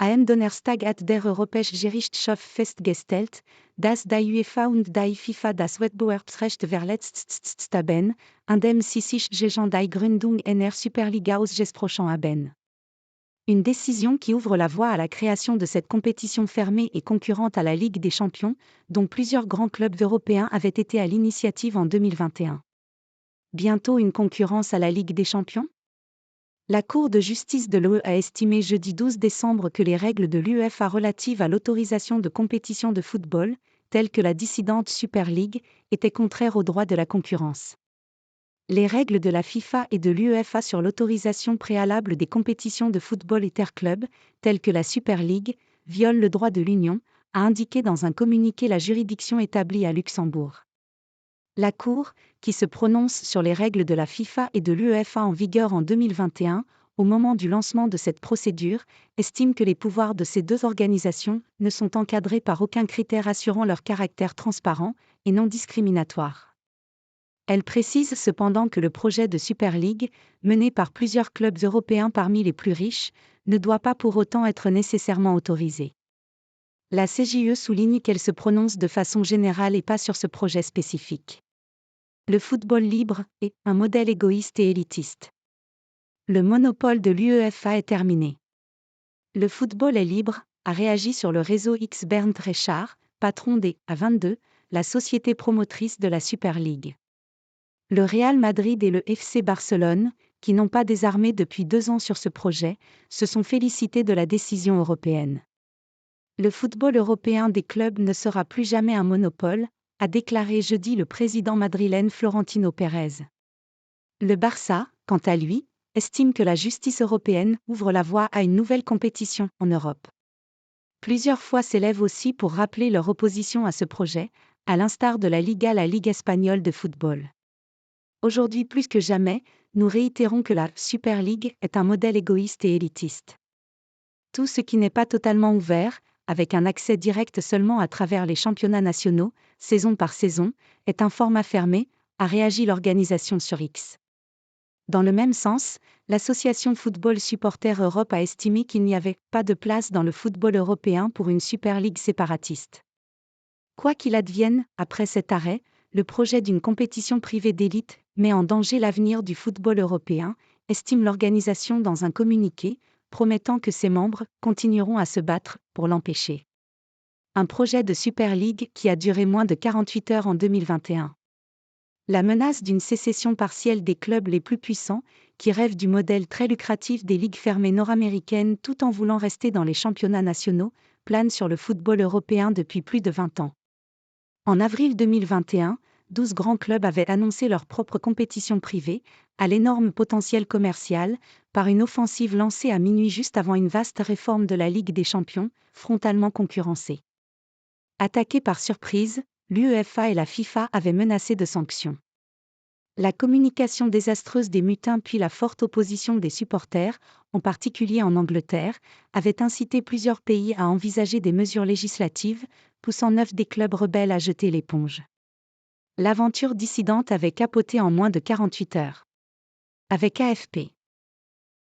am Donnerstag at der Europäische Gerichtshof festgestellt, dass die UEFA und die FIFA das Wettbewerbsrecht verletzt haben, indem sie sich gegen die Gründung einer Superliga ausgesprochen haben. Une décision qui ouvre la voie à la création de cette compétition fermée et concurrente à la Ligue des Champions, dont plusieurs grands clubs européens avaient été à l'initiative en 2021. Bientôt une concurrence à la Ligue des Champions ? La Cour de justice de l'UE a estimé jeudi 12 décembre que les règles de l'UEFA relatives à l'autorisation de compétitions de football, telles que la dissidente Super League, étaient contraires aux droits de la concurrence. Les règles de la FIFA et de l'UEFA sur l'autorisation préalable des compétitions de football interclub, telles que la Super League, violent le droit de l'Union, a indiqué dans un communiqué la juridiction établie à Luxembourg. La Cour, qui se prononce sur les règles de la FIFA et de l'UEFA en vigueur en 2021, au moment du lancement de cette procédure, estime que les pouvoirs de ces deux organisations ne sont encadrés par aucun critère assurant leur caractère transparent et non discriminatoire. Elle précise cependant que le projet de Super League, mené par plusieurs clubs européens parmi les plus riches, ne doit pas pour autant être nécessairement autorisé. La CJUE souligne qu'elle se prononce de façon générale et pas sur ce projet spécifique. Le football libre est un modèle égoïste et élitiste. Le monopole de l'UEFA est terminé. Le football est libre, a réagi sur le réseau X Bernd Reichart, patron des A22, la société promotrice de la Super League. Le Real Madrid et le FC Barcelone, qui n'ont pas désarmé depuis 2 ans sur ce projet, se sont félicités de la décision européenne. Le football européen des clubs ne sera plus jamais un monopole, a déclaré jeudi le président madrilène Florentino Pérez. Le Barça, quant à lui, estime que la justice européenne ouvre la voie à une nouvelle compétition en Europe. Plusieurs voix s'élèvent aussi pour rappeler leur opposition à ce projet, à l'instar de la Ligue espagnole de football. Aujourd'hui plus que jamais, nous réitérons que la Super League est un modèle égoïste et élitiste. Tout ce qui n'est pas totalement ouvert, avec un accès direct seulement à travers les championnats nationaux, saison par saison, est un format fermé, a réagi l'organisation sur X. Dans le même sens, l'association Football Supporters Europe a estimé qu'il n'y avait pas de place dans le football européen pour une Super League séparatiste. Quoi qu'il advienne, après cet arrêt, le projet d'une compétition privée d'élite met en danger l'avenir du football européen, estime l'organisation dans un communiqué, promettant que ses membres continueront à se battre pour l'empêcher. Un projet de Super League qui a duré moins de 48 heures en 2021. La menace d'une sécession partielle des clubs les plus puissants, qui rêvent du modèle très lucratif des ligues fermées nord-américaines tout en voulant rester dans les championnats nationaux, plane sur le football européen depuis plus de 20 ans. En avril 2021, 12 grands clubs avaient annoncé leur propre compétition privée, à l'énorme potentiel commercial, par une offensive lancée à minuit juste avant une vaste réforme de la Ligue des Champions, frontalement concurrencée. Attaquées par surprise, l'UEFA et la FIFA avaient menacé de sanctions. La communication désastreuse des mutins puis la forte opposition des supporters, en particulier en Angleterre, avaient incité plusieurs pays à envisager des mesures législatives, poussant 9 des clubs rebelles à jeter l'éponge. L'aventure dissidente avait capoté en moins de 48 heures. Avec AFP.